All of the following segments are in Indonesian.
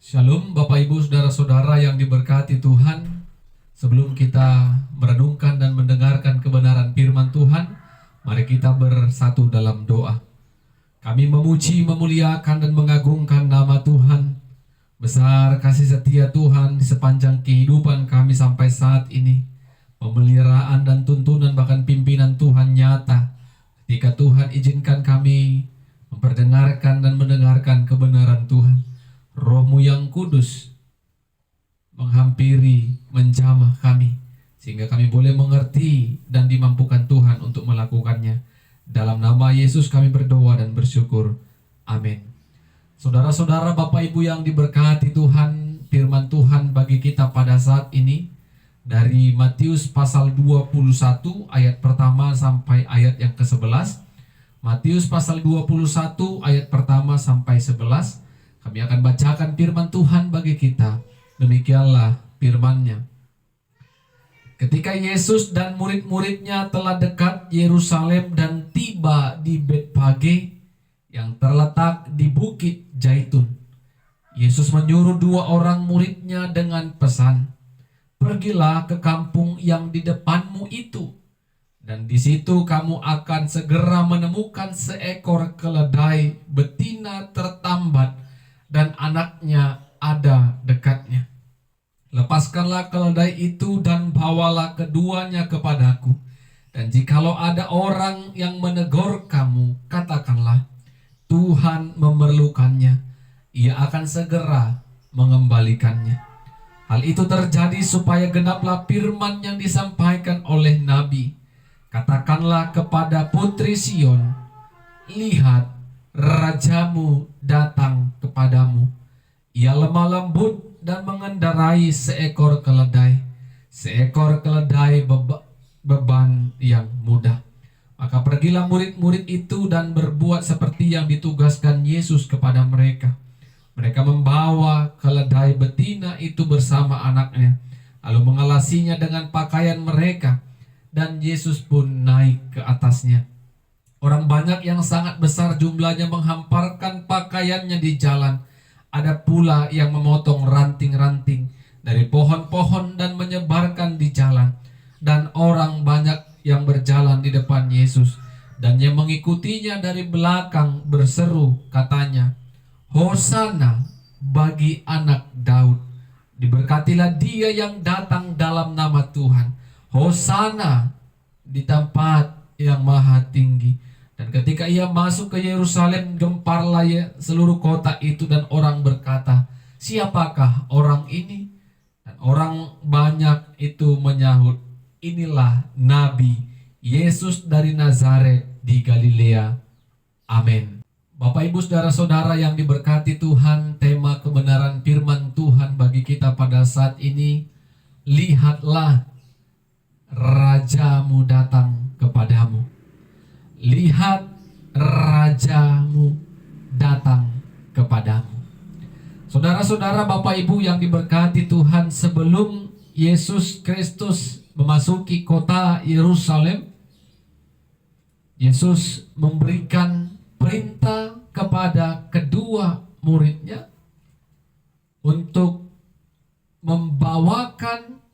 Shalom Bapak Ibu Saudara-saudara yang diberkati Tuhan. Sebelum kita merenungkan dan mendengarkan kebenaran firman Tuhan, mari kita bersatu dalam doa. Kami memuji, memuliakan dan mengagungkan nama Tuhan. Besar kasih setia Tuhan di sepanjang kehidupan kami sampai saat ini. Pemeliharaan dan tuntunan bahkan pimpinan Tuhan nyata ketika Tuhan izinkan kami memperdengarkan dan mendengarkan kebenaran Tuhan. Roh-Mu yang kudus menghampiri, menjamah kami, sehingga kami boleh mengerti dan dimampukan Tuhan untuk melakukannya. Dalam nama Yesus kami berdoa dan bersyukur. Amin. Saudara-saudara, Bapak Ibu yang diberkati Tuhan, firman Tuhan bagi kita pada saat ini dari Matius pasal 21 ayat pertama sampai ayat yang ke-11. Matius pasal 21 ayat pertama sampai 11. Kami akan bacakan firman Tuhan bagi kita. Demikianlah firman-Nya. Ketika Yesus dan murid-muridnya telah dekat Yerusalem dan tiba di Betfage yang terletak di Bukit Zaitun, Yesus menyuruh dua orang murid-Nya dengan pesan, "Pergilah ke kampung yang di depanmu itu, dan di situ kamu akan segera menemukan seekor keledai betina tertambat dan anaknya ada dekatnya. Lepaskanlah keledai itu dan bawalah keduanya kepadaku. Dan jikalau ada orang yang menegur kamu, katakanlah, Tuhan memerlukannya. Ia akan segera mengembalikannya." Hal itu terjadi supaya genaplah firman yang disampaikan oleh Nabi. "Katakanlah kepada putri Sion, lihat, Rajamu datang kepadamu. Ia lemah lembut dan mengendarai seekor keledai beban yang mudah." Maka pergilah murid-murid itu dan berbuat seperti yang ditugaskan Yesus kepada mereka. Mereka membawa keledai betina itu bersama anaknya, lalu mengalasinya dengan pakaian mereka, dan Yesus pun naik ke atasnya. Orang banyak yang sangat besar jumlahnya menghamparkan pakaiannya di jalan. Ada pula yang memotong ranting-ranting dari pohon-pohon dan menyebarkan di jalan. Dan orang banyak yang berjalan di depan Yesus, dan yang mengikutinya dari belakang berseru, katanya, "Hosana bagi anak Daud. Diberkatilah dia yang datang dalam nama Tuhan. Hosana di tempat yang maha tinggi." Dan ketika ia masuk ke Yerusalem, gemparlah seluruh kota itu, dan orang berkata, "Siapakah orang ini?" Dan orang banyak itu menyahut, "Inilah Nabi Yesus dari Nazaret di Galilea." Amin. Bapak Ibu Saudara-saudara yang diberkati Tuhan, tema kebenaran firman Tuhan bagi kita pada saat ini, lihatlah, Rajamu datang kepadamu. Lihat, Rajamu datang kepadamu. Saudara-saudara, Bapak Ibu yang diberkati Tuhan, sebelum Yesus Kristus memasuki kota Yerusalem, Yesus memberikan perintah kepada kedua murid-Nya untuk membawakan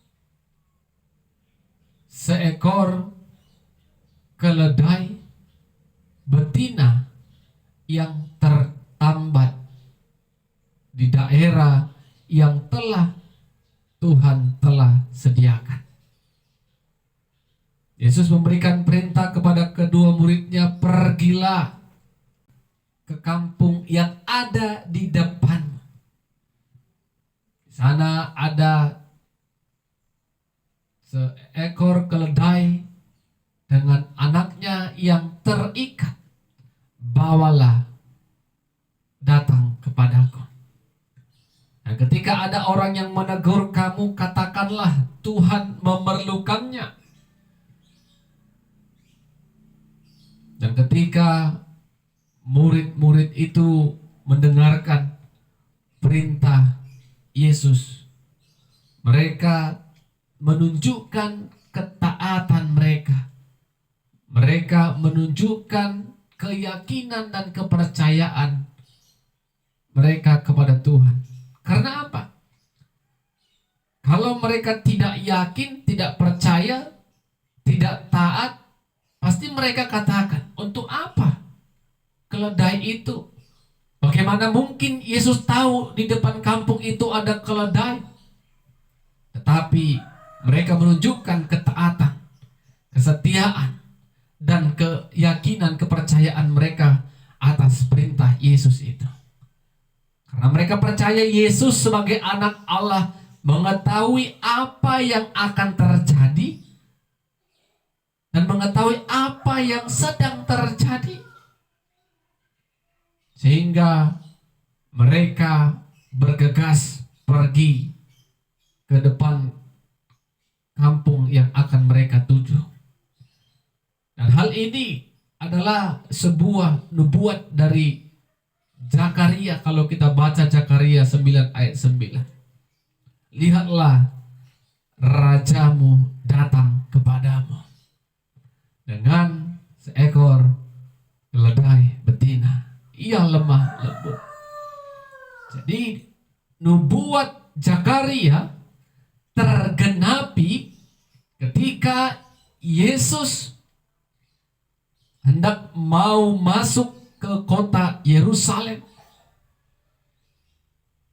seekor keledai betina yang tertambat di daerah yang Tuhan telah sediakan. Yesus memberikan perintah kepada kedua murid-Nya, "Pergilah ke kampung yang ada di depan. Di sana ada seekor keledai dengan anaknya yang terikat. Bawalah datang kepadaku. Dan ketika ada orang yang menegur kamu, katakanlah, Tuhan memerlukannya." Dan ketika murid-murid itu mendengarkan perintah Yesus, mereka menunjukkan ketaatan mereka. Mereka menunjukkan keyakinan dan kepercayaan mereka kepada Tuhan. Karena mereka tidak yakin, tidak percaya, tidak taat, pasti mereka katakan, untuk apa keledai itu? Bagaimana mungkin Yesus tahu di depan kampung itu ada keledai? Tetapi mereka menunjukkan ketaatan, kesetiaan, dan keyakinan, kepercayaan mereka atas perintah Yesus itu. Karena mereka percaya Yesus sebagai anak Allah, mengetahui apa yang akan terjadi dan mengetahui apa yang sedang terjadi, sehingga mereka bergegas pergi ke depan kampung yang akan mereka tuju. Dan hal ini adalah sebuah nubuat dari Zakaria. Kalau kita baca Zakaria 9 ayat 9, lihatlah rajamu datang kepadamu dengan seekor keledai betina, ia lemah lembut. Jadi nubuat Zakaria tergenapi ketika Yesus hendak mau masuk ke kota Yerusalem.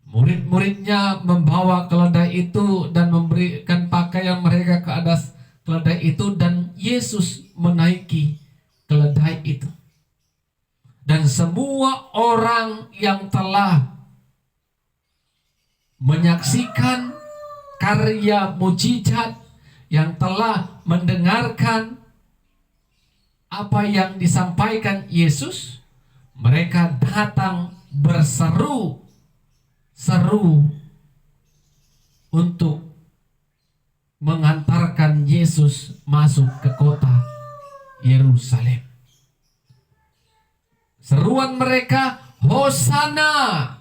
Murid-muridnya membawa keledai itu dan memberikan pakaian mereka ke atas keledai itu, dan Yesus menaiki keledai itu. Dan semua orang yang telah menyaksikan karya mujizat, yang telah mendengarkan apa yang disampaikan Yesus, mereka datang berseru-seru untuk mengantarkan Yesus masuk ke kota Yerusalem. Seruan mereka, Hosana,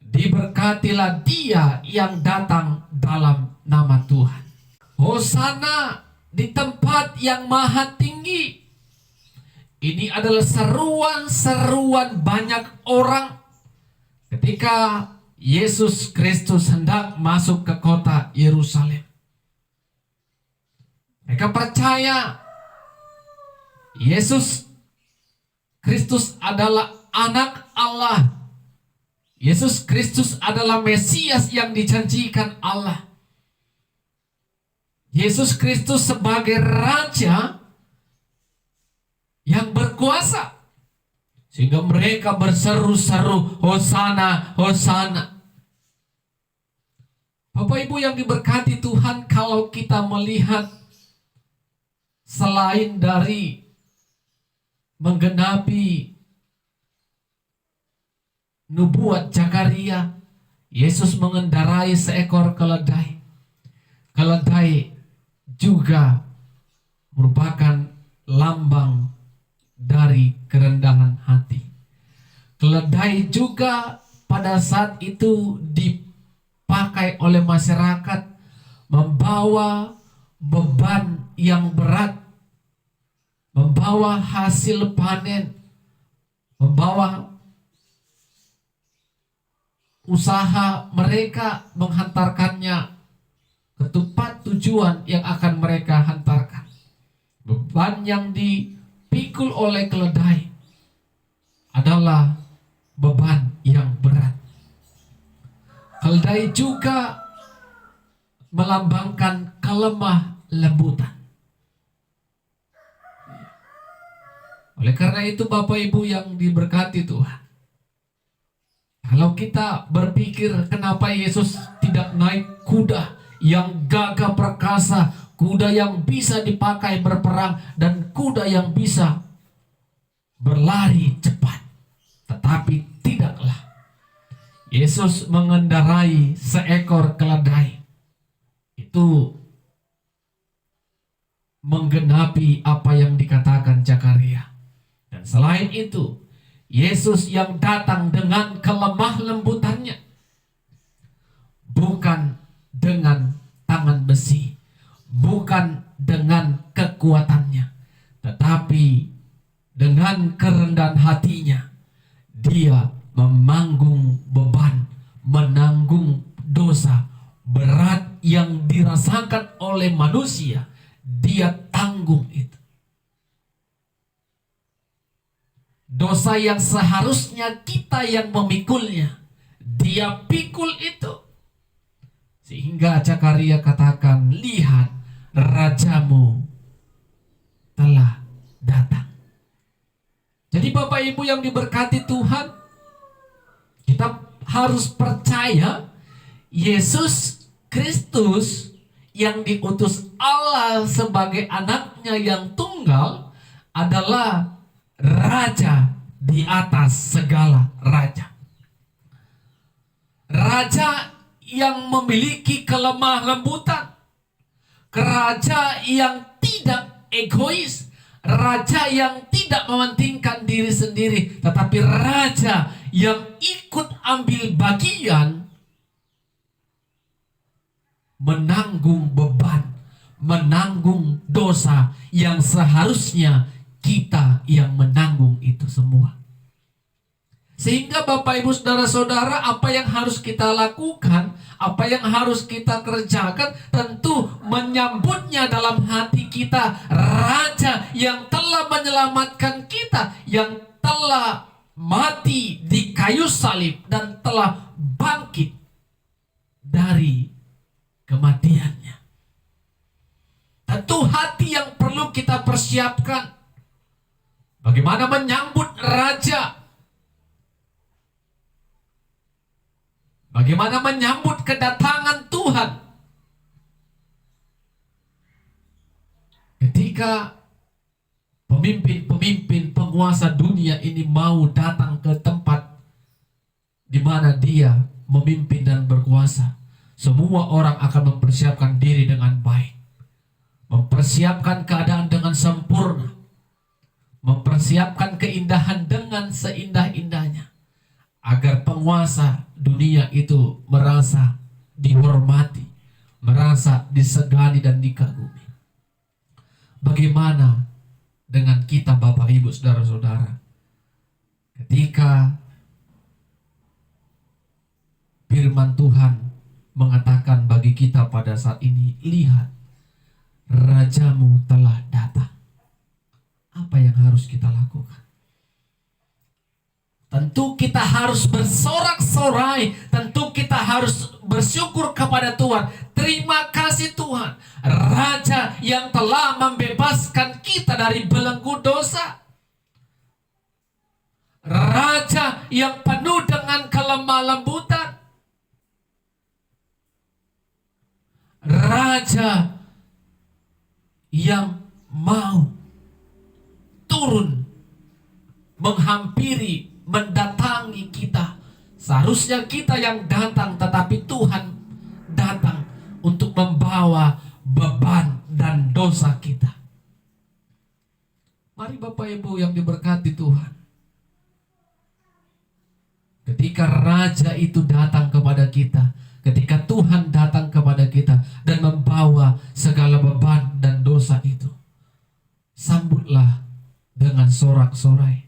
diberkatilah dia yang datang dalam nama Tuhan. Hosana di tempat yang maha tinggi. Ini adalah seruan-seruan banyak orang ketika Yesus Kristus hendak masuk ke kota Yerusalem. Mereka percaya Yesus Kristus adalah anak Allah. Yesus Kristus adalah Mesias yang dijanjikan Allah. Yesus Kristus sebagai Raja yang berkuasa, sehingga mereka berseru-seru, Hosana, Hosana. Bapak Ibu yang diberkati Tuhan, kalau kita melihat selain dari menggenapi nubuat Zakaria, Yesus mengendarai seekor keledai. Keledai juga merupakan lambang dari kerendahan hati. Keledai juga pada saat itu dipakai oleh masyarakat membawa beban yang berat, membawa hasil panen, membawa usaha mereka, menghantarkannya ke tempat tujuan yang akan mereka hantarkan. Beban yang dipikul oleh keledai adalah beban yang berat. Keledai juga melambangkan kelemah lembutan. Oleh karena itu Bapak Ibu yang diberkati Tuhan, kalau kita berpikir kenapa Yesus tidak naik kuda yang gagah perkasa, kuda yang bisa dipakai berperang, dan kuda yang bisa berlari cepat, tetapi tidaklah. Yesus mengendarai seekor keledai. Itu menggenapi apa yang dikatakan Zakaria. Dan selain itu, Yesus yang datang dengan kelemah lembutannya, bukan dengan tangan besi, bukan dengan kekuatannya, tetapi dengan kerendahan hatinya. Dia memanggung beban, menanggung dosa oleh manusia, dia tanggung itu. Dosa yang seharusnya kita yang memikulnya, dia pikul itu. Sehingga Zakaria katakan, lihat rajamu telah datang. Jadi Bapak Ibu yang diberkati Tuhan, kita harus percaya Yesus Kristus yang diutus Allah sebagai anaknya yang tunggal adalah Raja di atas segala raja. Raja yang memiliki kelemah lembutan. Raja yang tidak egois. Raja yang tidak mementingkan diri sendiri. Tetapi raja yang ikut ambil bagian menanggung beban, menanggung dosa yang seharusnya kita yang menanggung itu semua. Sehingga Bapak Ibu Saudara-saudara, apa yang harus kita lakukan, apa yang harus kita kerjakan, tentu menyambutnya dalam hati kita. Raja yang telah menyelamatkan kita, yang telah mati di kayu salib dan telah bangkit dari kematiannya. Tentu hati yang perlu kita persiapkan. Bagaimana menyambut raja? Bagaimana menyambut kedatangan Tuhan? Ketika pemimpin-pemimpin penguasa dunia ini mau datang ke tempat di mana dia memimpin dan berkuasa, semua orang akan mempersiapkan diri dengan baik, mempersiapkan keadaan dengan sempurna, mempersiapkan keindahan dengan seindah-indahnya, agar penguasa dunia itu merasa dihormati, merasa disegani dan dikagumi. Bagaimana dengan kita Bapak Ibu Saudara-saudara? Ketika firman Tuhan mengatakan bagi kita pada saat ini, lihat rajamu telah datang. Apa yang harus kita lakukan? Tentu kita harus bersorak-sorai. Tentu kita harus bersyukur kepada Tuhan. Terima kasih Tuhan, Raja yang telah membebaskan kita dari belenggu dosa. Raja yang penuh dengan kelemah lembutan. Raja yang mau turun, menghampiri, mendatangi kita. Seharusnya kita yang datang, tetapi Tuhan datang untuk membawa beban dan dosa kita. Mari Bapak Ibu yang diberkati Tuhan, ketika Raja itu datang kepada kita, ketika Tuhan datang kepada kita dan membawa segala beban dan dosa itu, sambutlah dengan sorak-sorai.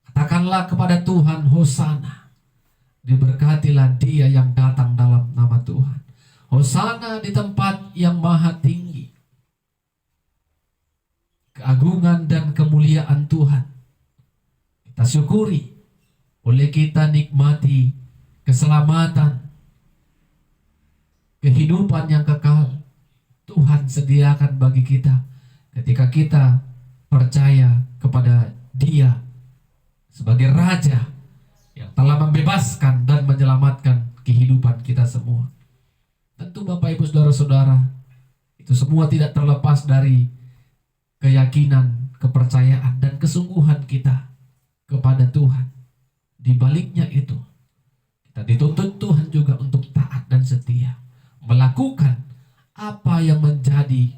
Katakanlah kepada Tuhan, Hosana. Diberkatilah dia yang datang dalam nama Tuhan. Hosana di tempat yang maha tinggi. Keagungan dan kemuliaan Tuhan kita syukuri. Oleh kita nikmati keselamatan, kehidupan yang kekal Tuhan sediakan bagi kita ketika kita percaya kepada Dia sebagai Raja yang telah membebaskan dan menyelamatkan kehidupan kita semua. Tentu Bapak Ibu Saudara-saudara, itu semua tidak terlepas dari keyakinan, kepercayaan, dan kesungguhan kita kepada Tuhan. Di baliknya itu, kita dituntut Tuhan juga untuk taat dan setia, melakukan apa yang menjadi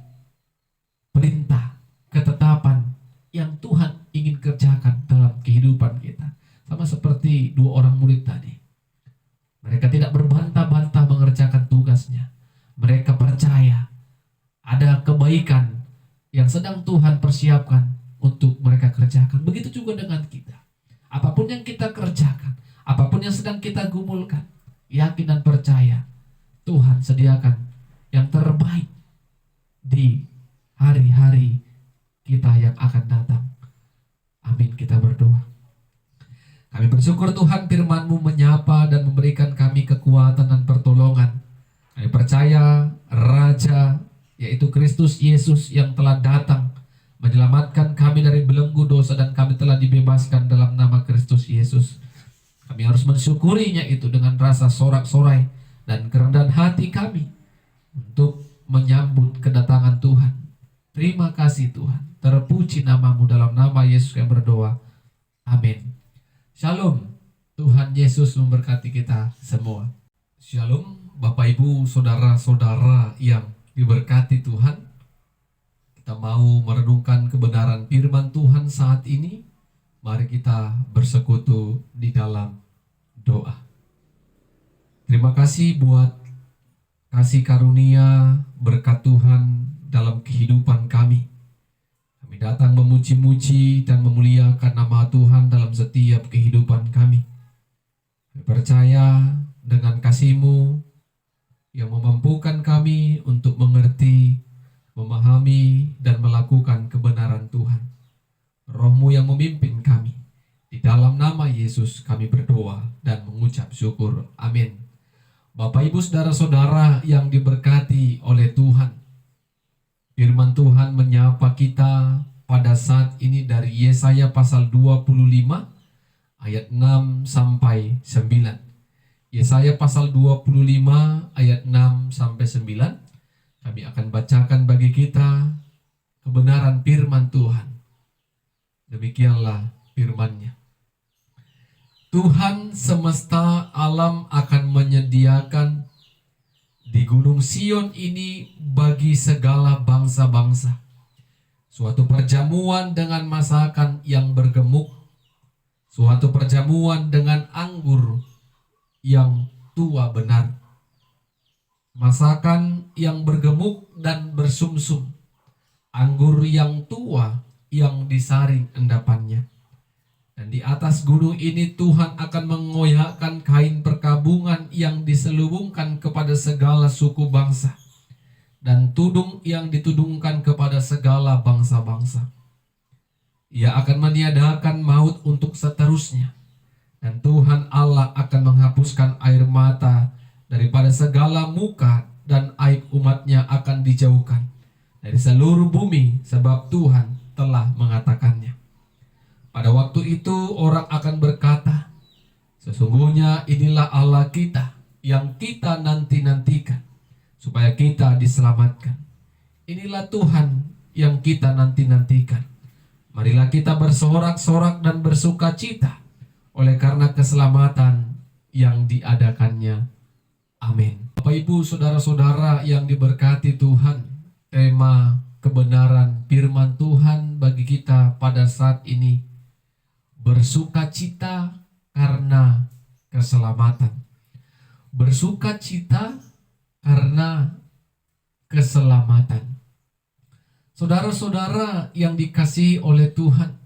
perintah, ketetapan yang Tuhan ingin kerjakan dalam kehidupan kita. Sama seperti dua orang murid tadi. Mereka tidak berbantah-bantah mengerjakan tugasnya. Mereka percaya ada kebaikan yang sedang Tuhan persiapkan untuk mereka kerjakan. Begitu juga dengan kita. Apapun yang kita kerjakan, apapun yang sedang kita gumulkan, yakin dan percaya Tuhan sediakan yang terbaik di hari-hari kita yang akan datang. Amin, kita berdoa. Kami bersyukur Tuhan, firman-Mu menyapa dan memberikan kami kekuatan dan pertolongan. Kami percaya Raja, yaitu Kristus Yesus yang telah datang menyelamatkan kami dari belenggu dosa, dan kami telah dibebaskan dalam nama Kristus Yesus. Kami harus mensyukurinya itu dengan rasa sorak-sorai dan kerendahan hati kami untuk menyambut kedatangan Tuhan. Terima kasih Tuhan. Terpuji nama-Mu, dalam nama Yesus kami berdoa. Amin. Shalom. Tuhan Yesus memberkati kita semua. Shalom Bapak Ibu, saudara-saudara yang diberkati Tuhan. Kita mau merenungkan kebenaran firman Tuhan saat ini. Mari kita bersekutu di dalam doa. Terima kasih buat kasih karunia berkat Tuhan dalam kehidupan kami. Kami datang memuji-muji dan memuliakan nama Tuhan dalam setiap kehidupan kami. Kami percaya dengan kasih-Mu yang memampukan kami untuk mengerti, memahami, dan melakukan kebenaran Tuhan. Roh-Mu yang memimpin kami. Di dalam nama Yesus kami berdoa dan mengucap syukur. Amin. Bapak Ibu saudara-saudara yang diberkati oleh Tuhan, firman Tuhan menyapa kita pada saat ini dari Yesaya pasal 25 ayat 6 sampai 9. Yesaya pasal 25 ayat 6 sampai 9. Kami akan bacakan bagi kita kebenaran firman Tuhan. Demikianlah firman-Nya. Tuhan semesta alam akan menyediakan di Gunung Sion ini bagi segala bangsa-bangsa suatu perjamuan dengan masakan yang bergemuk, suatu perjamuan dengan anggur yang tua benar, masakan yang bergemuk dan bersumsum, anggur yang tua yang disaring endapannya. Dan di atas gunung ini Tuhan akan mengoyakkan kain perkabungan yang diselubungkan kepada segala suku bangsa, dan tudung yang ditudungkan kepada segala bangsa-bangsa. Ia akan meniadakan maut untuk seterusnya, dan Tuhan Allah akan menghapuskan air mata daripada segala muka, dan aib umatnya akan dijauhkan dari seluruh bumi, sebab Tuhan telah mengatakannya. Pada waktu itu orang akan berkata, sesungguhnya inilah Allah kita yang kita nanti-nantikan, supaya kita diselamatkan. Inilah Tuhan yang kita nanti-nantikan. Marilah kita bersorak-sorak dan bersuka cita oleh karena keselamatan yang diadakannya. Amin. Bapak Ibu saudara-saudara yang diberkati Tuhan, tema kebenaran firman Tuhan bagi kita pada saat ini, bersuka cita karena keselamatan. Bersuka cita karena keselamatan. Saudara-saudara yang dikasihi oleh Tuhan,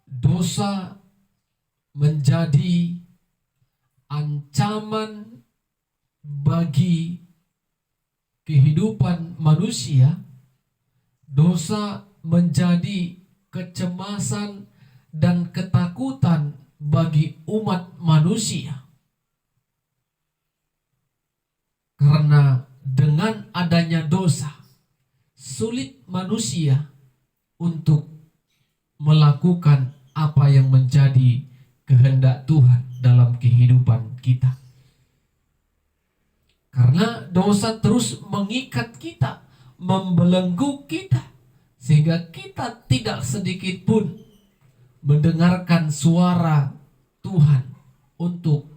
dosa menjadi ancaman bagi kehidupan manusia. Dosa menjadi kecemasan dan ketakutan bagi umat manusia. Karena dengan adanya dosa, sulit manusia untuk melakukan apa yang menjadi kehendak Tuhan dalam kehidupan kita. Karena dosa terus mengikat kita, membelenggu kita, sehingga kita tidak sedikit pun mendengarkan suara Tuhan untuk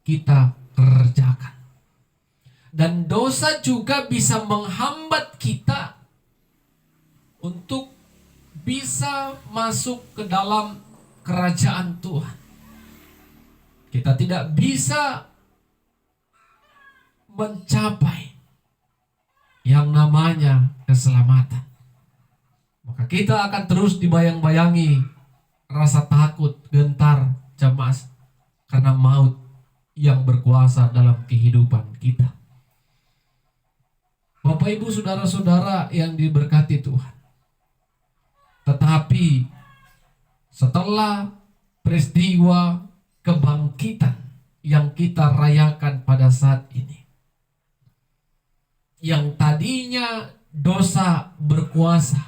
kita kerjakan. Dan dosa juga bisa menghambat kita untuk bisa masuk ke dalam kerajaan Tuhan. Kita tidak bisa mencapai yang namanya keselamatan. Maka kita akan terus dibayang-bayangi rasa takut, gentar, cemas karena maut yang berkuasa dalam kehidupan kita. Bapak Ibu saudara-saudara yang diberkati Tuhan. Tetapi setelah peristiwa kebangkitan yang kita rayakan pada saat ini, yang tadinya dosa berkuasa,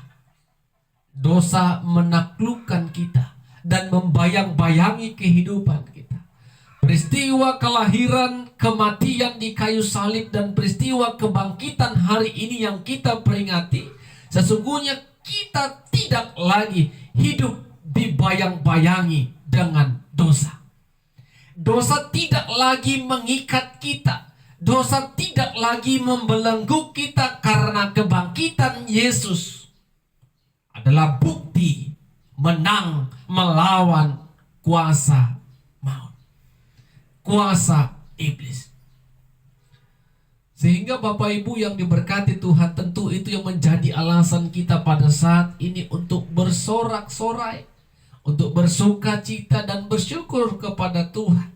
dosa menaklukkan kita dan membayang-bayangi kehidupan kita. Peristiwa kelahiran, kematian di kayu salib, dan peristiwa kebangkitan hari ini yang kita peringati, sesungguhnya kita tidak lagi hidup dibayang-bayangi dengan dosa. Dosa tidak lagi mengikat kita. Dosa tidak lagi membelenggu kita, karena kebangkitan Yesus adalah bukti menang melawan kuasa maut, kuasa iblis. Sehingga Bapak Ibu yang diberkati Tuhan, tentu itu yang menjadi alasan kita pada saat ini untuk bersorak-sorai, untuk bersuka cita dan bersyukur kepada Tuhan.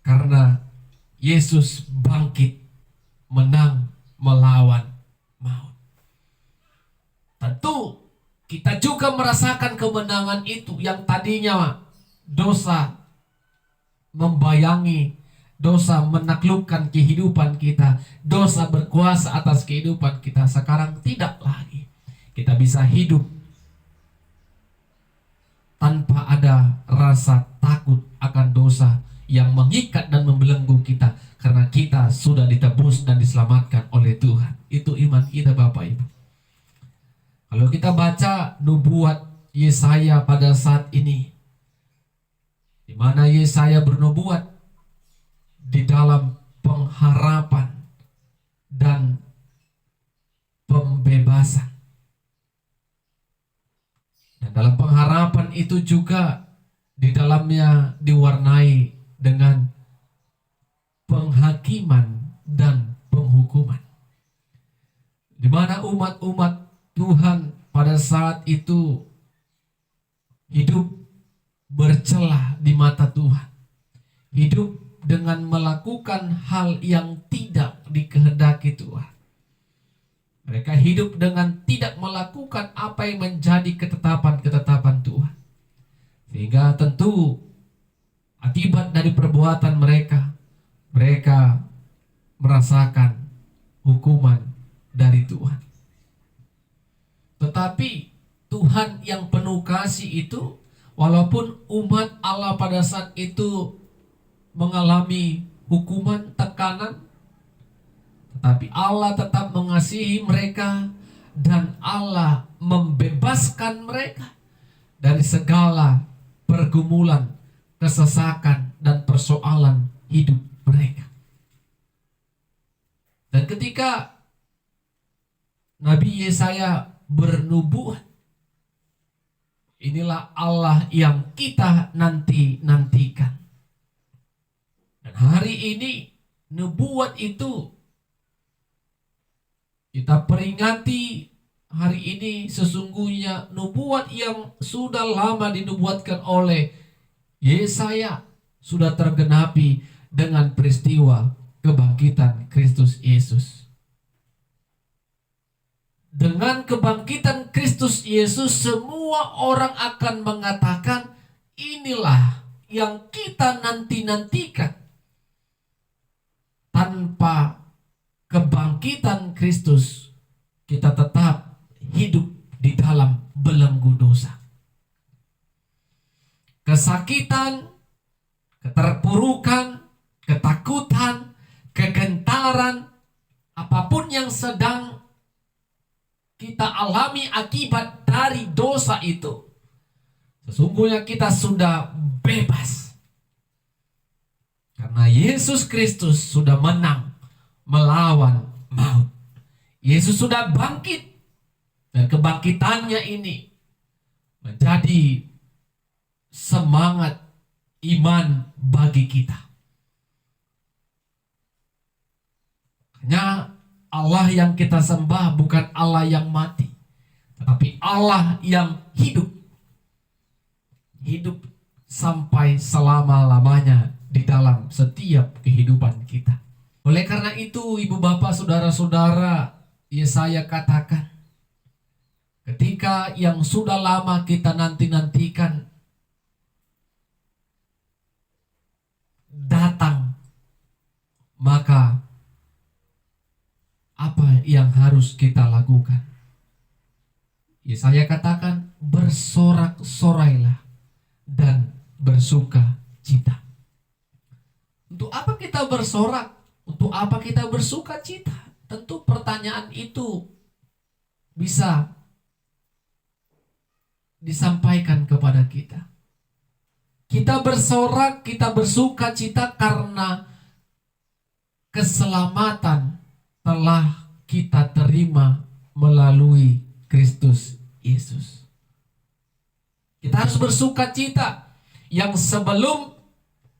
Karena Yesus bangkit, menang melawan maut. Tentu kita juga merasakan kemenangan itu, yang tadinya dosa membayangi, dosa menaklukkan kehidupan kita, dosa berkuasa atas kehidupan kita. Sekarang tidak lagi. Kita bisa hidup tanpa ada rasa takut akan dosa yang mengikat dan membelenggu kita, karena kita sudah ditebus dan diselamatkan oleh Tuhan. Itu iman kita Bapak Ibu. Kalau kita baca nubuat Yesaya pada saat ini, di mana Yesaya bernubuat di dalam pengharapan dan pembebasan. Dan dalam pengharapan itu juga di dalamnya diwarnai dengan penghakiman dan penghukuman, di mana umat-umat Tuhan pada saat itu hidup bercelah di mata Tuhan, hidup dengan melakukan hal yang tidak dikehendaki Tuhan. Mereka hidup dengan tidak melakukan apa yang menjadi ketetapan-ketetapan Tuhan. Sehingga tentu akibat dari perbuatan mereka, mereka merasakan hukuman dari Tuhan. Tetapi Tuhan yang penuh kasih itu, walaupun umat Allah pada saat itu mengalami hukuman, tekanan, tetapi Allah tetap mengasihi mereka, dan Allah membebaskan mereka dari segala pergumulan, kesesakan, dan persoalan hidup mereka. Dan ketika Nabi Yesaya bernubuat, inilah Allah yang kita nantikan. Dan hari ini nubuat itu kita peringati hari ini, sesungguhnya nubuat yang sudah lama dinubuatkan oleh Yesaya sudah tergenapi dengan peristiwa kebangkitan Kristus Yesus. Dengan kebangkitan Kristus Yesus, semua orang akan mengatakan, inilah yang kita nantikan. Tanpa kebangkitan Kristus, kita tetap hidup di dalam belenggu dosa. Kesakitan, keterpurukan, ketakutan, kegentaran, apapun yang sedang kita alami akibat dari dosa itu, sesungguhnya kita sudah bebas. Karena Yesus Kristus sudah menang melawan maut. Yesus sudah bangkit, dan kebangkitannya ini menjadi semangat iman bagi kita. Hanya Allah yang kita sembah bukan Allah yang mati, tetapi Allah yang hidup. Hidup sampai selama-lamanya di dalam setiap kehidupan kita. Oleh karena itu, ibu bapak, saudara-saudara, Yesaya katakan, ketika yang sudah lama kita nanti-nantikan datang, maka apa yang harus kita lakukan? Yesaya katakan, bersorak-sorailah dan bersuka cita. Untuk apa kita bersorak? Untuk apa kita bersuka cita? Tentu pertanyaan itu bisa disampaikan kepada kita. Kita bersorak, kita bersuka cita karena keselamatan telah kita terima melalui Kristus Yesus. Kita harus bersuka cita yang sebelum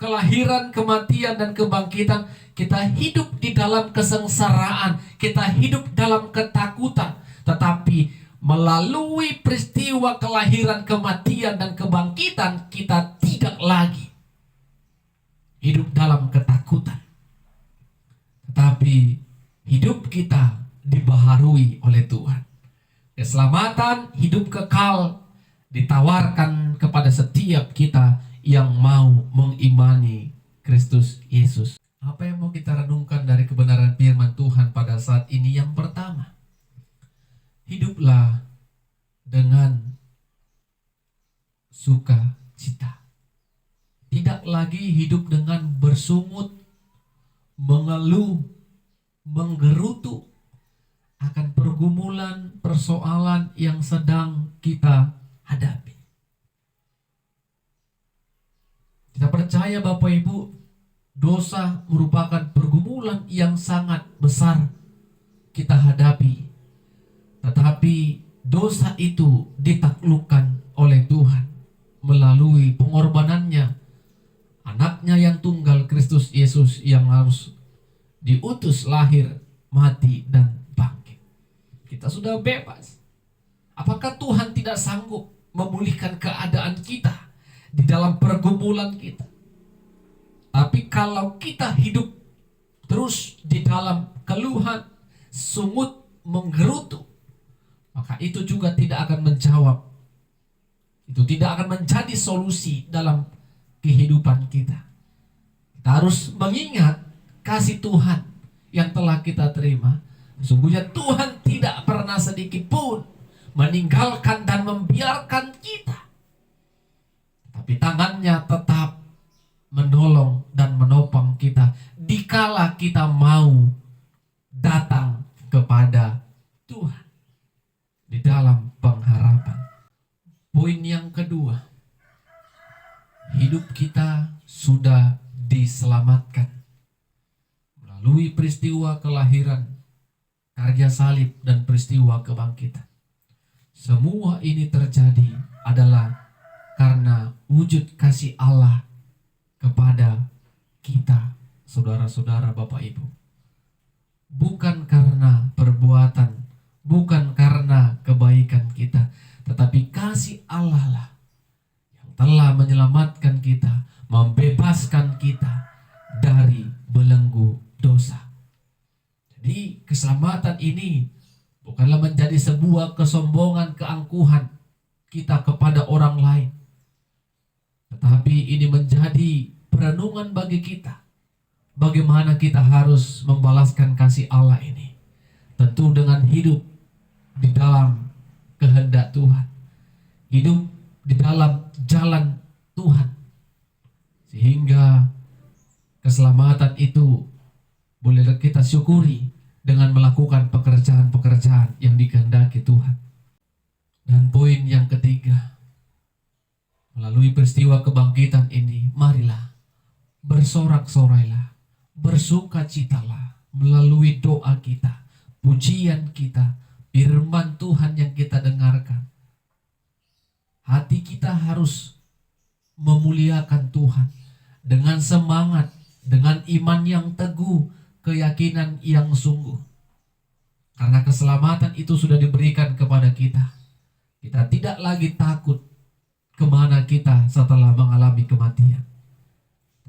kelahiran, kematian, dan kebangkitan, kita hidup di dalam kesengsaraan, kita hidup dalam ketakutan. Tetapi melalui peristiwa kelahiran, kematian, dan kebangkitan, kita tidak lagi hidup dalam ketakutan. Tetapi hidup kita dibaharui oleh Tuhan. Keselamatan, hidup kekal ditawarkan kepada setiap kita yang mau mengimani Kristus Yesus. Apa yang mau kita renungkan dari kebenaran firman Tuhan pada saat ini? Yang pertama, hiduplah dengan sukacita. Tidak lagi hidup dengan bersungut, mengeluh, menggerutu akan pergumulan, persoalan yang sedang kita hadapi. Kita percaya Bapak Ibu, dosa merupakan pergumulan yang sangat besar kita hadapi. Tetapi dosa itu ditaklukkan oleh Tuhan melalui pengorbanannya, anaknya yang tunggal, Kristus Yesus, yang harus diutus lahir, mati, dan bangkit. Kita sudah bebas. Apakah Tuhan tidak sanggup memulihkan keadaan kita di dalam pergumulan kita? Tapi kalau kita hidup terus di dalam keluhan, sungut, menggerutu, maka itu juga tidak akan menjawab. Itu tidak akan menjadi solusi dalam kehidupan kita. Kita harus mengingat kasih Tuhan yang telah kita terima. Sungguhnya Tuhan tidak pernah sedikit pun meninggalkan dan membiarkan kita. Tapi tangannya tetap menolong dan menopang kita dikala kita mau datang kepada Tuhan di dalam pengharapan. Poin yang kedua, hidup kita sudah diselamatkan melalui peristiwa kelahiran, karya salib, dan peristiwa kebangkitan. Semua ini terjadi adalah karena wujud kasih Allah kepada kita, saudara-saudara, Bapak Ibu. Bukan karena perbuatan, bukan karena kebaikan kita, tetapi kasih Allah lah yang telah menyelamatkan kita, membebaskan kita dari belenggu dosa. Jadi keselamatan ini bukanlah menjadi sebuah kesombongan, keangkuhan kita kepada orang lain, tetapi ini menjadi perenungan bagi kita. Bagaimana kita harus membalaskan kasih Allah ini? Tentu dengan hidup di dalam kehendak Tuhan, hidup di dalam jalan Tuhan, sehingga keselamatan itu boleh kita syukuri dengan melakukan pekerjaan-pekerjaan yang dikehendaki Tuhan. Dan poin yang ketiga, melalui peristiwa kebangkitan ini, marilah bersorak-sorailah, bersukacitalah melalui doa kita, pujian kita, firman Tuhan yang kita dengarkan. Hati kita harus memuliakan Tuhan dengan semangat, dengan iman yang teguh, keyakinan yang sungguh. Karena keselamatan itu sudah diberikan kepada kita. Kita tidak lagi takut kemana kita setelah mengalami kematian.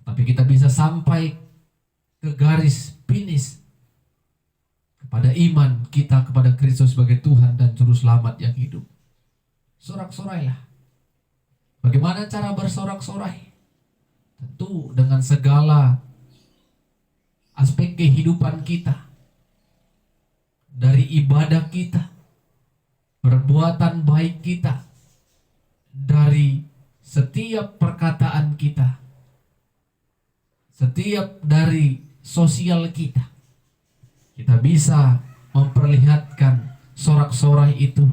Tapi kita bisa sampai ke garis finish kepada iman kita kepada Kristus sebagai Tuhan dan Juru Selamat yang hidup. Sorak-sorailah. Bagaimana cara bersorak-sorai? Tentu dengan segala aspek kehidupan kita, dari ibadah kita, perbuatan baik kita, dari setiap perkataan kita, setiap dari sosial kita. Kita bisa memperlihatkan sorak-sorai itu,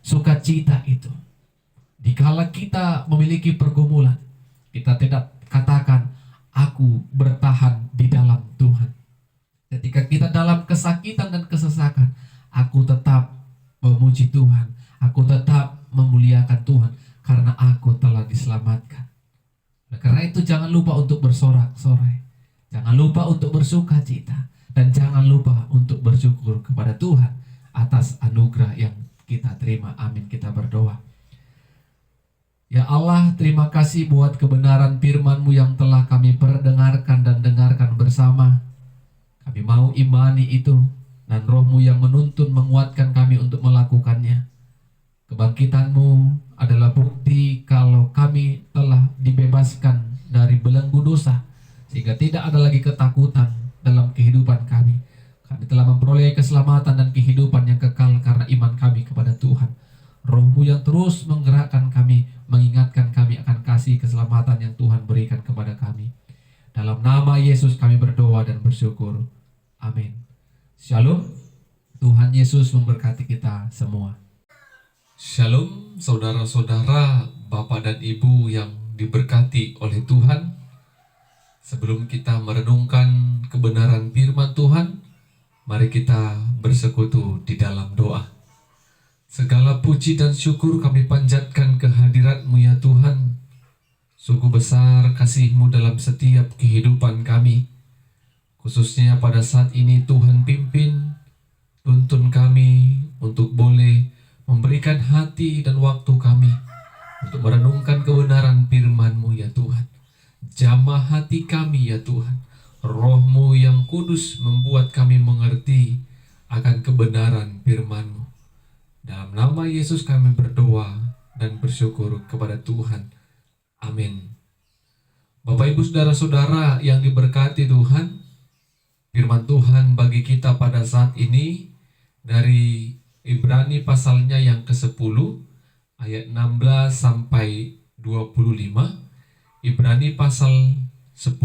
sukacita itu. Dikala kita memiliki pergumulan, kita tidak katakan, aku bertahan di dalam Tuhan. Ketika kita dalam kesakitan dan kesesakan, aku tetap memuji Tuhan, aku tetap memuliakan Tuhan, karena aku telah diselamatkan. Nah, karena itu jangan lupa untuk bersorak-sorai, jangan lupa untuk bersuka cita, dan jangan lupa untuk bersyukur kepada Tuhan atas anugerah yang kita terima. Amin. Kita berdoa. Ya Allah, terima kasih buat kebenaran firman-Mu yang telah kami perdengarkan dan dengarkan bersama. Kami mau imani itu, dan Roh-Mu yang menuntun menguatkan kami untuk melakukannya. Kebangkitan-Mu adalah bukti kalau kami telah dibebaskan dari belenggu dosa, sehingga tidak ada lagi ketakutan dalam kehidupan kami. Kami telah memperoleh keselamatan dan kehidupan yang kekal karena iman kami kepada Tuhan. Roh-Mu yang terus menggerakkan kami, mengingatkan kami akan kasih keselamatan yang Tuhan berikan kepada kami. Dalam nama Yesus kami berdoa dan bersyukur. Amin. Shalom. Tuhan Yesus memberkati kita semua. Shalom saudara-saudara, Bapak dan Ibu yang diberkati oleh Tuhan. Sebelum kita merenungkan kebenaran firman Tuhan, mari kita bersekutu di dalam doa. Segala puji dan syukur kami panjatkan kehadirat-Mu ya Tuhan. Sungguh besar kasih-Mu dalam setiap kehidupan kami. Khususnya pada saat ini Tuhan pimpin, tuntun kami untuk boleh memberikan hati dan waktu kami untuk merenungkan kebenaran firman-Mu ya Tuhan. Jamah hati kami ya Tuhan. Roh-Mu yang kudus membuat kami mengerti akan kebenaran firman-Mu. Dalam nama Yesus kami berdoa dan bersyukur kepada Tuhan. Amin. Bapak Ibu saudara-saudara yang diberkati Tuhan, firman Tuhan bagi kita pada saat ini dari Ibrani pasalnya yang ke-10 ayat 16 sampai 25. Ibrani pasal 10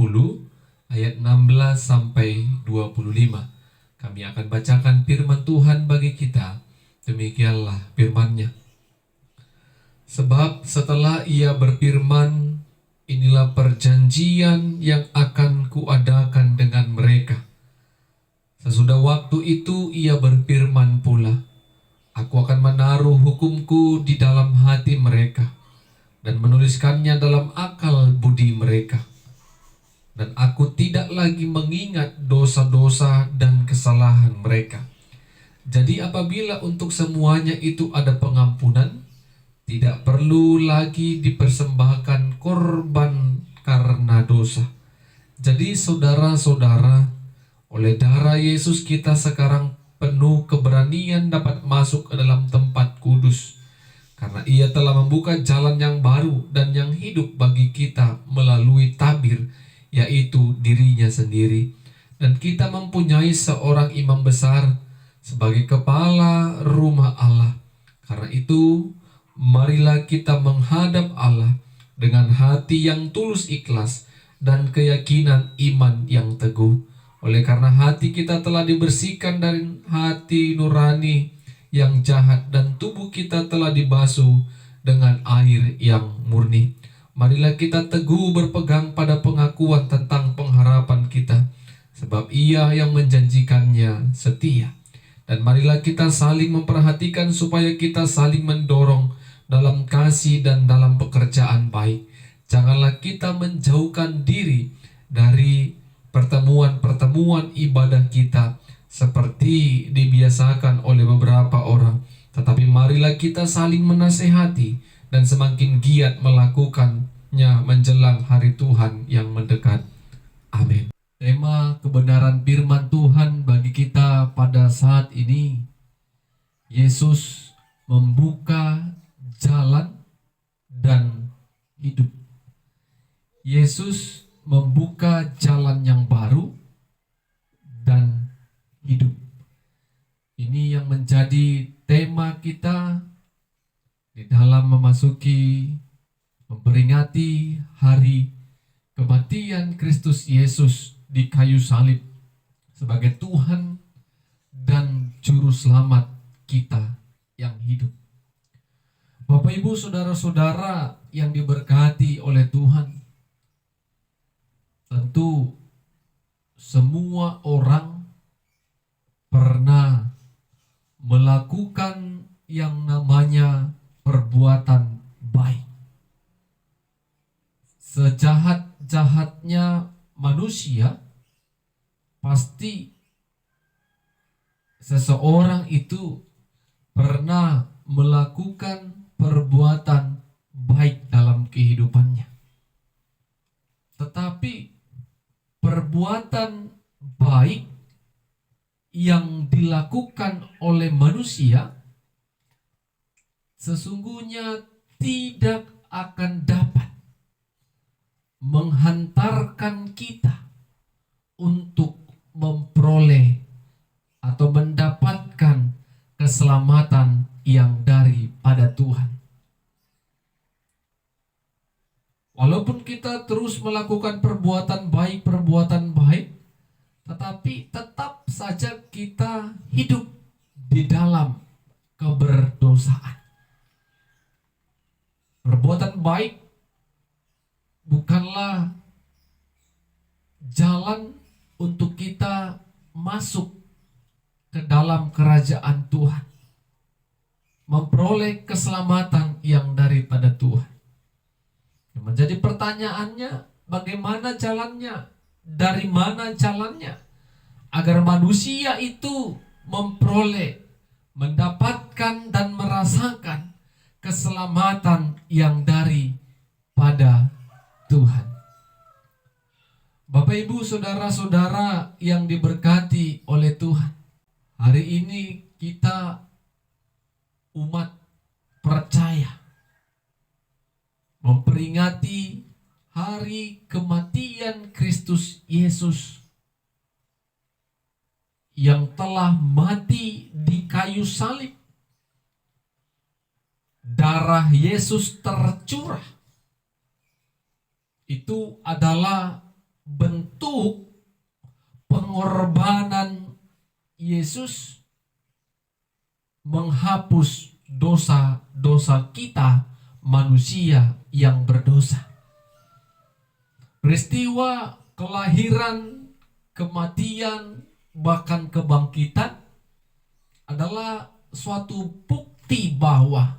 ayat 16 sampai 25. Kami akan bacakan firman Tuhan bagi kita. Demikianlah firman-Nya. Sebab setelah Ia berfirman, inilah perjanjian yang akan kuadakan dengan mereka. Sesudah waktu itu Ia berfirman pula, aku akan menaruh hukumku di dalam hati mereka dan menuliskannya dalam akal budi mereka. Dan aku tidak lagi mengingat dosa-dosa dan kesalahan mereka. Jadi apabila untuk semuanya itu ada pengampunan, tidak perlu lagi dipersembahkan korban karena dosa. Jadi saudara-saudara, oleh darah Yesus kita sekarang penuh keberanian dapat masuk ke dalam tempat kudus. Karena Ia telah membuka jalan yang baru dan yang hidup bagi kita melalui tabir, yaitu dirinya sendiri. Dan kita mempunyai seorang imam besar sebagai kepala rumah Allah. Karena itu, marilah kita menghadap Allah dengan hati yang tulus ikhlas dan keyakinan iman yang teguh. Oleh karena hati kita telah dibersihkan dari hati nurani yang jahat dan tubuh kita telah dibasuh dengan air yang murni. Marilah kita teguh berpegang pada pengakuan tentang pengharapan kita, sebab Ia yang menjanjikannya setia. Dan marilah kita saling memperhatikan supaya kita saling mendorong dalam kasih dan dalam pekerjaan baik. Janganlah kita menjauhkan diri dari pertemuan-pertemuan ibadah kita seperti dibiasakan oleh beberapa orang. Tetapi marilah kita saling menasehati dan semakin giat melakukannya menjelang hari Tuhan yang mendekat. Amin. Tema tema kebenaran firman Tuhan bagi kita pada saat ini. Yesus membuka jalan dan hidup. Yesus membuka jalan yang baru dan hidup. Ini yang menjadi tema kita di dalam memperingati hari kematian Kristus Yesus di kayu salib sebagai Tuhan dan Juru Selamat kita yang hidup. Bapak, Ibu, saudara-saudara yang diberkati oleh Tuhan, tentu semua orang pernah melakukan yang namanya perbuatan baik. Sejahat-jahatnya manusia, pasti seseorang itu pernah melakukan perbuatan baik dalam kehidupannya. Tetapi perbuatan baik yang dilakukan oleh manusia sesungguhnya tidak akan dapat menghantarkan kita untuk memperoleh atau mendapatkan keselamatan yang daripada Tuhan. Walaupun kita terus melakukan perbuatan baik, tetapi tetap saja kita hidup di dalam keberdosaan. Perbuatan baik bukanlah jalan untuk kita masuk ke dalam kerajaan Tuhan, memperoleh keselamatan yang daripada Tuhan. Menjadi pertanyaannya, bagaimana jalannya? Dari mana jalannya? Agar manusia itu memperoleh, mendapatkan dan merasakan keselamatan yang daripada Tuhan. Bapak, Ibu, saudara-saudara yang diberkati oleh Tuhan, hari ini kita umat percaya memperingati hari kematian Kristus Yesus yang telah mati di kayu salib. Darah Yesus tercurah. Itu adalah bentuk pengorbanan Yesus menghapus dosa-dosa kita, manusia yang berdosa. Peristiwa kelahiran, kematian, bahkan kebangkitan adalah suatu bukti bahwa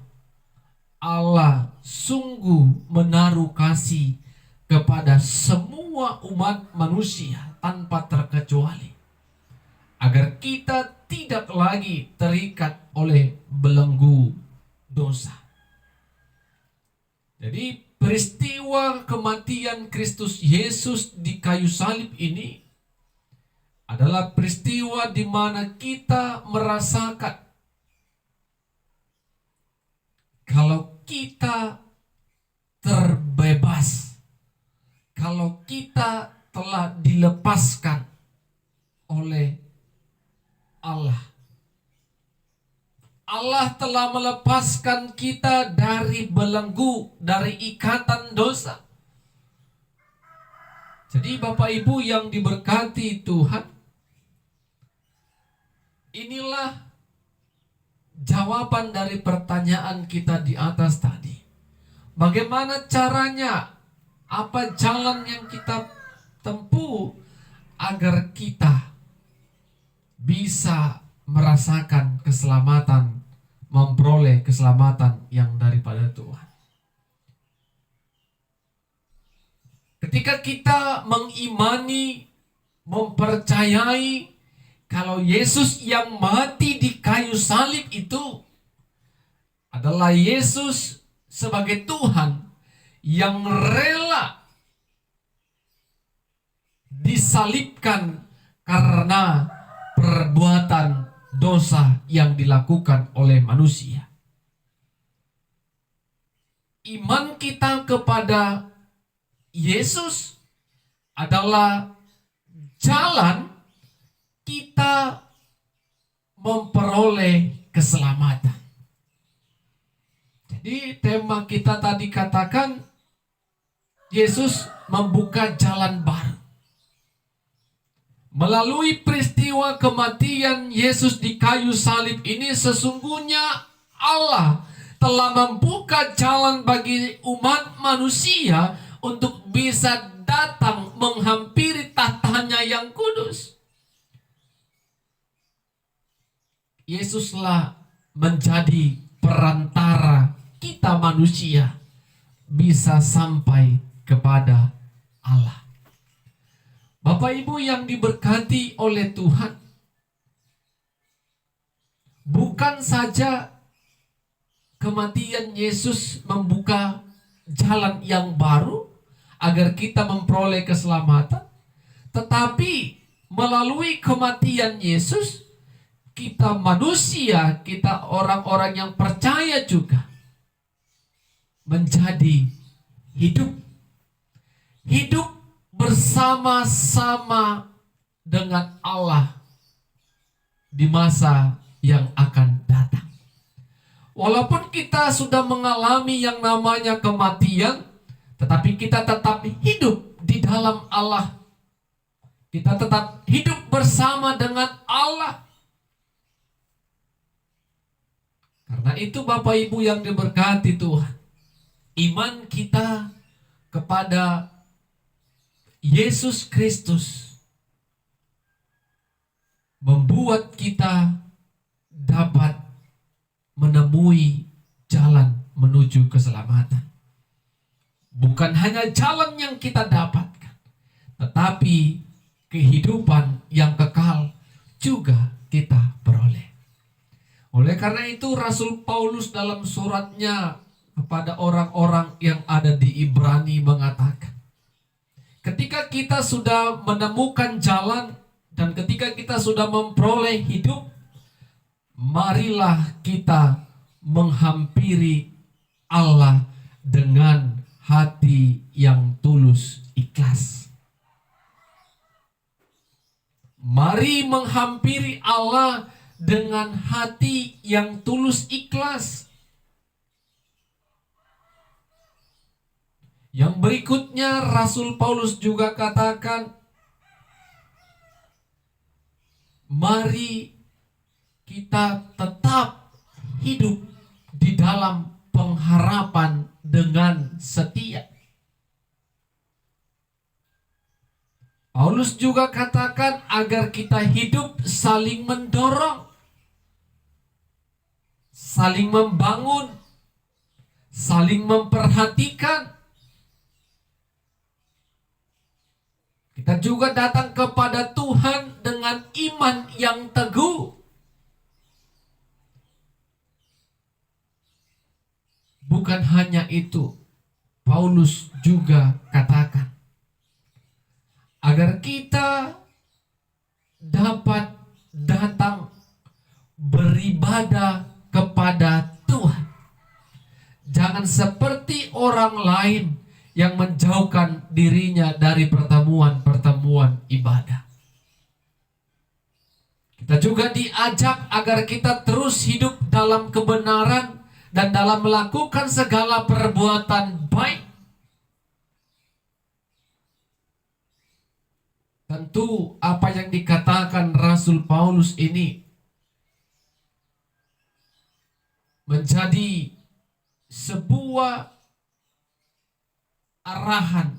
Allah sungguh menaruh kasih kepada semua umat manusia tanpa terkecuali, agar kita tidak lagi terikat oleh belenggu dosa. Jadi peristiwa kematian Kristus Yesus di kayu salib ini adalah peristiwa di mana kita merasakan kalau kita terbebas, kalau kita telah dilepaskan oleh Allah. Allah telah melepaskan kita dari belenggu, dari ikatan dosa. Jadi Bapak Ibu yang diberkati Tuhan, inilah jawaban dari pertanyaan kita di atas tadi. Bagaimana caranya? Apa jalan yang kita tempuh agar kita bisa merasakan keselamatan, memperoleh keselamatan yang daripada Tuhan? Ketika kita mengimani, mempercayai kalau Yesus yang mati di kayu salib itu adalah Yesus sebagai Tuhan yang rela disalibkan karena perbuatan dosa yang dilakukan oleh manusia. Iman kita kepada Yesus adalah jalan kita memperoleh keselamatan. Jadi tema kita tadi katakan Yesus membuka jalan baru. Melalui peristiwa kematian Yesus di kayu salib ini, sesungguhnya Allah telah membuka jalan bagi umat manusia untuk bisa datang menghampiri tahtanya yang kudus. Yesuslah menjadi perantara kita manusia bisa sampai kepada Allah. Bapak Ibu yang diberkati oleh Tuhan, bukan saja kematian Yesus membuka jalan yang baru agar kita memperoleh keselamatan, tetapi melalui kematian Yesus, kita manusia, kita orang-orang yang percaya juga menjadi hidup bersama-sama dengan Allah di masa yang akan datang. Walaupun kita sudah mengalami yang namanya kematian, tetapi kita tetap hidup di dalam Allah. Kita tetap hidup bersama dengan Allah. Karena itu Bapak Ibu yang diberkati Tuhan, iman kita kepada Yesus Kristus membuat kita dapat menemui jalan menuju keselamatan. Bukan hanya jalan yang kita dapatkan, tetapi kehidupan yang kekal juga kita peroleh. Oleh karena itu Rasul Paulus dalam suratnya kepada orang-orang yang ada di Ibrani mengatakan, ketika kita sudah menemukan jalan dan ketika kita sudah memperoleh hidup, marilah kita menghampiri Allah dengan hati yang tulus ikhlas. Mari menghampiri Allah dengan hati yang tulus ikhlas. Yang berikutnya Rasul Paulus juga katakan, mari kita tetap hidup di dalam pengharapan dengan setia. Paulus juga katakan agar kita hidup saling mendorong, saling membangun, saling memperhatikan. Kita juga datang kepada Tuhan dengan iman yang teguh. Bukan hanya itu, Paulus juga katakan, agar kita dapat datang beribadah kepada Tuhan. Jangan seperti orang lain yang menjauhkan dirinya dari pertemuan-pertemuan ibadah. Kita juga diajak agar kita terus hidup dalam kebenaran dan dalam melakukan segala perbuatan baik. Tentu apa yang dikatakan Rasul Paulus ini menjadi sebuah arahan,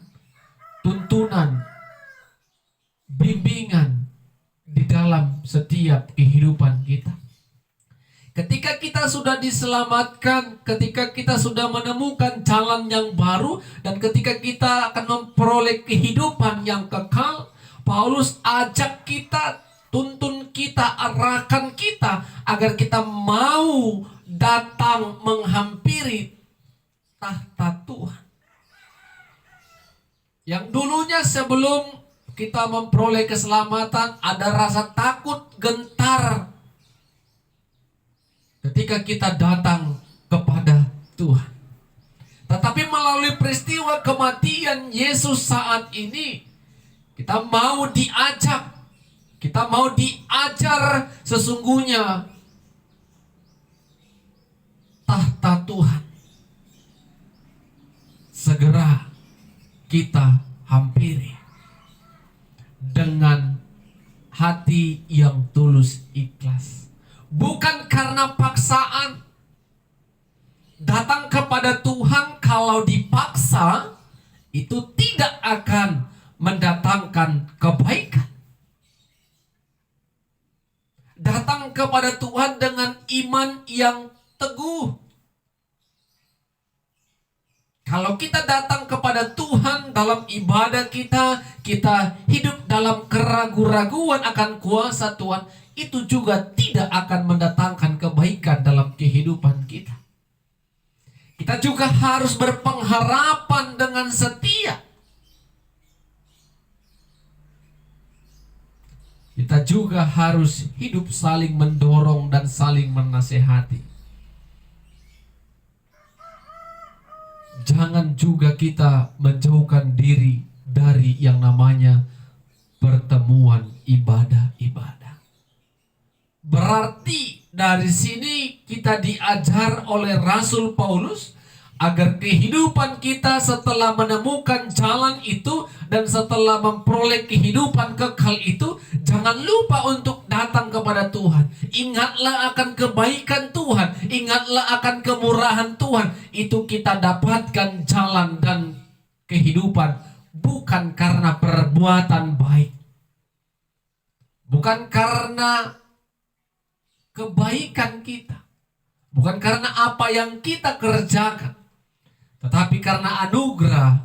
tuntunan, bimbingan di dalam setiap kehidupan kita. Ketika kita sudah diselamatkan, ketika kita sudah menemukan jalan yang baru, dan ketika kita akan memperoleh kehidupan yang kekal, Paulus ajak kita, tuntun kita, arahkan kita agar kita mau datang menghampiri tahta Tuhan. Yang dulunya sebelum kita memperoleh keselamatan, ada rasa takut, gentar ketika kita datang kepada Tuhan. Tetapi melalui peristiwa kematian Yesus saat ini, kita mau diajar sesungguhnya tahta Tuhan segera kita hampiri dengan hati yang tulus ikhlas, bukan karena paksaan. Datang kepada Tuhan kalau dipaksa itu tidak akan mendatangkan kebaikan. Datang kepada Tuhan dengan iman yang teguh. Kalau kita datang kepada Tuhan dalam ibadah kita hidup dalam keraguan-raguan akan kuasa Tuhan, itu juga tidak akan mendatangkan kebaikan dalam kehidupan kita. Kita juga harus berpengharapan dengan setia. Kita juga harus hidup saling mendorong dan saling menasehati. Jangan juga kita menjauhkan diri dari yang namanya pertemuan ibadah-ibadah. Berarti dari sini kita diajar oleh Rasul Paulus agar kehidupan kita setelah menemukan jalan itu dan setelah memperoleh kehidupan kekal itu, jangan lupa untuk datang kepada Tuhan. Ingatlah akan kebaikan Tuhan, ingatlah akan kemurahan Tuhan. Itu kita dapatkan jalan dan kehidupan bukan karena perbuatan baik, bukan karena kebaikan kita, bukan karena apa yang kita kerjakan, tetapi karena anugerah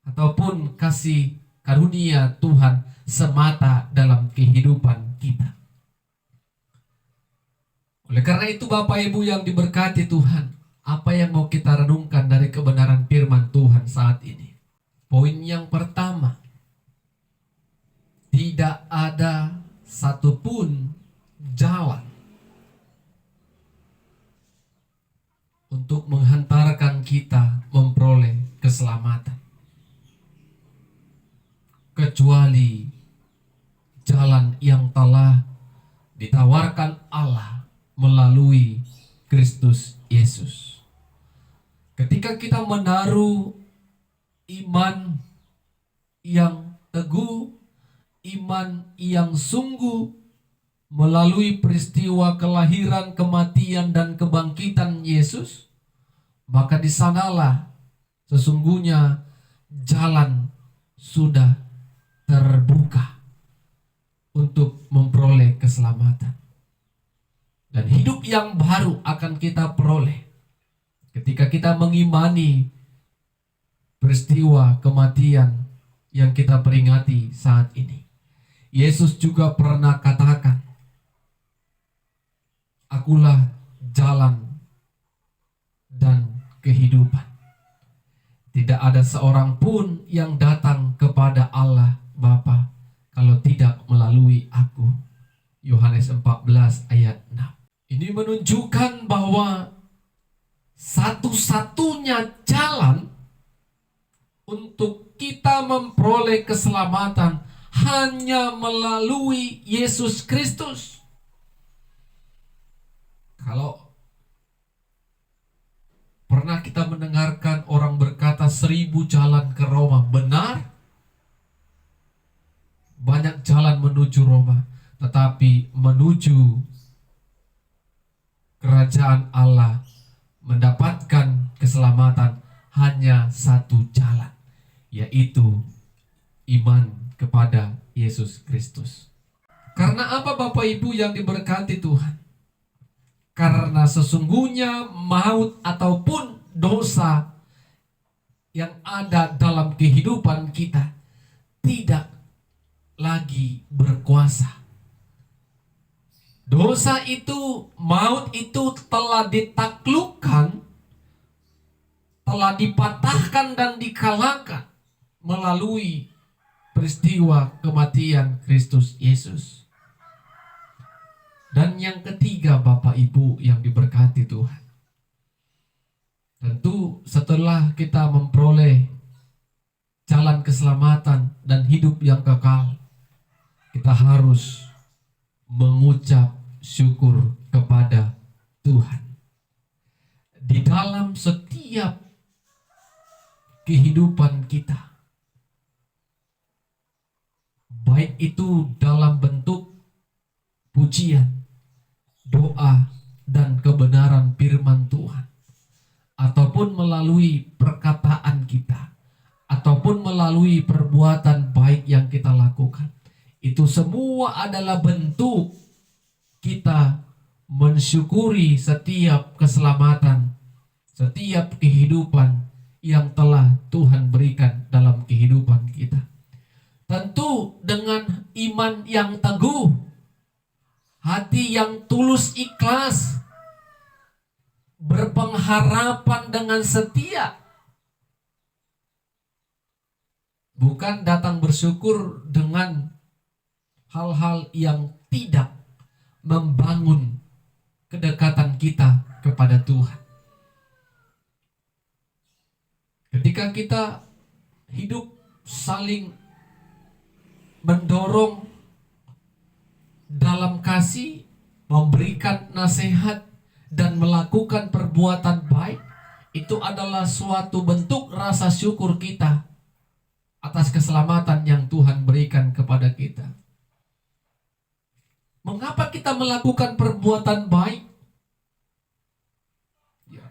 ataupun kasih karunia Tuhan semata dalam kehidupan kita. Oleh karena itu Bapak Ibu yang diberkati Tuhan, apa yang mau kita renungkan dari kebenaran firman Tuhan saat ini? Poin yang pertama, tidak ada satupun jalan untuk menghantarkan kita memperoleh keselamatan kecuali jalan yang telah ditawarkan Allah melalui Kristus Yesus. Ketika kita menaruh iman yang teguh, iman yang sungguh melalui peristiwa kelahiran, kematian, dan kebangkitan Yesus, maka di sanalah sesungguhnya jalan sudah terbuka untuk memperoleh keselamatan. Dan hidup yang baru akan kita peroleh ketika kita mengimani peristiwa kematian yang kita peringati saat ini. Yesus juga pernah katakan, "Akulah jalan dan kehidupan. Tidak ada seorang pun yang datang kepada Allah Bapa kalau tidak melalui aku." Yohanes 14 ayat 6. Ini menunjukkan bahwa satu-satunya jalan untuk kita memperoleh keselamatan hanya melalui Yesus Kristus. Kalau pernah kita mendengarkan orang berkata 1000 jalan ke Roma, benar? Banyak jalan menuju Roma, tetapi menuju kerajaan Allah, mendapatkan keselamatan hanya satu jalan, yaitu iman kepada Yesus Kristus. Karena apa Bapak Ibu yang diberkati Tuhan? Karena sesungguhnya maut ataupun dosa yang ada dalam kehidupan kita tidak lagi berkuasa. Dosa itu, maut itu telah ditaklukkan, telah dipatahkan dan dikalahkan melalui peristiwa kematian Kristus Yesus. Dan yang ketiga, Bapak Ibu yang diberkati Tuhan, tentu setelah kita memperoleh jalan keselamatan dan hidup yang kekal, kita harus mengucap syukur kepada Tuhan. Di dalam setiap kehidupan kita, baik itu dalam bentuk pujian, doa, dan kebenaran firman Tuhan, ataupun melalui perkataan kita, ataupun melalui perbuatan baik yang kita lakukan, itu semua adalah bentuk kita mensyukuri setiap keselamatan, setiap kehidupan yang telah Tuhan berikan dalam kehidupan kita. Tentu dengan iman yang teguh, hati yang tulus ikhlas, berpengharapan dengan setia. Bukan datang bersyukur dengan hal-hal yang tidak membangun kedekatan kita kepada Tuhan. Ketika kita hidup saling mendorong dalam kasih, memberikan nasihat, dan melakukan perbuatan baik, itu adalah suatu bentuk rasa syukur kita atas keselamatan yang Tuhan berikan kepada kita. Mengapa kita melakukan perbuatan baik?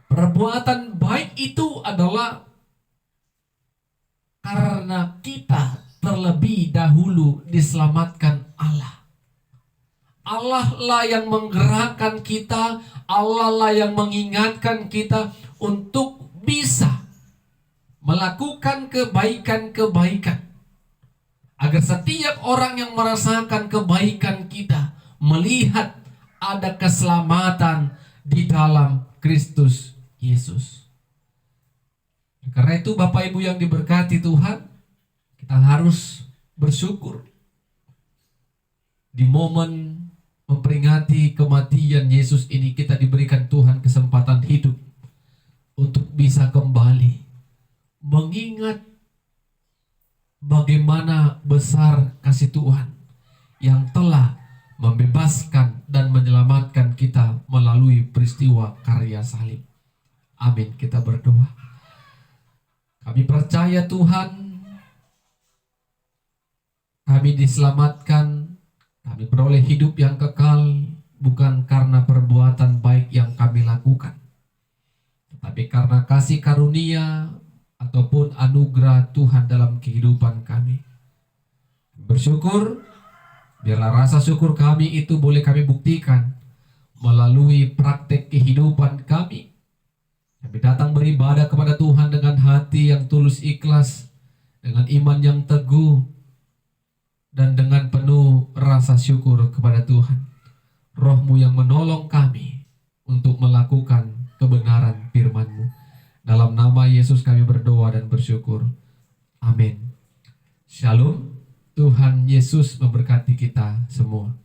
Perbuatan baik itu adalah karena kita terlebih dahulu diselamatkan Allah. Allah lah yang menggerakkan kita, Allah lah yang mengingatkan kita untuk bisa melakukan kebaikan-kebaikan, agar setiap orang yang merasakan kebaikan kita melihat ada keselamatan di dalam Kristus Yesus. Karena itu Bapak Ibu yang diberkati Tuhan, kita harus bersyukur. Di momen memperingati kematian Yesus ini, kita diberikan Tuhan kesempatan hidup untuk bisa kembali mengingat bagaimana besar kasih Tuhan yang telah membebaskan dan menyelamatkan kita melalui peristiwa karya salib. Amin. Kita berdoa. Kami percaya Tuhan, kami diselamatkan, kami beroleh hidup yang kekal bukan karena perbuatan baik yang kami lakukan, tetapi karena kasih karunia ataupun anugerah Tuhan dalam kehidupan kami. Bersyukur, biarlah rasa syukur kami itu boleh kami buktikan melalui praktek kehidupan kami. Kami datang beribadah kepada Tuhan dengan hati yang tulus ikhlas, dengan iman yang teguh, dan dengan penuh rasa syukur kepada Tuhan. Roh-Mu yang menolong kami untuk melakukan kebenaran firman-Mu. Dalam nama Yesus kami berdoa dan bersyukur. Amin. Shalom. Tuhan Yesus memberkati kita semua.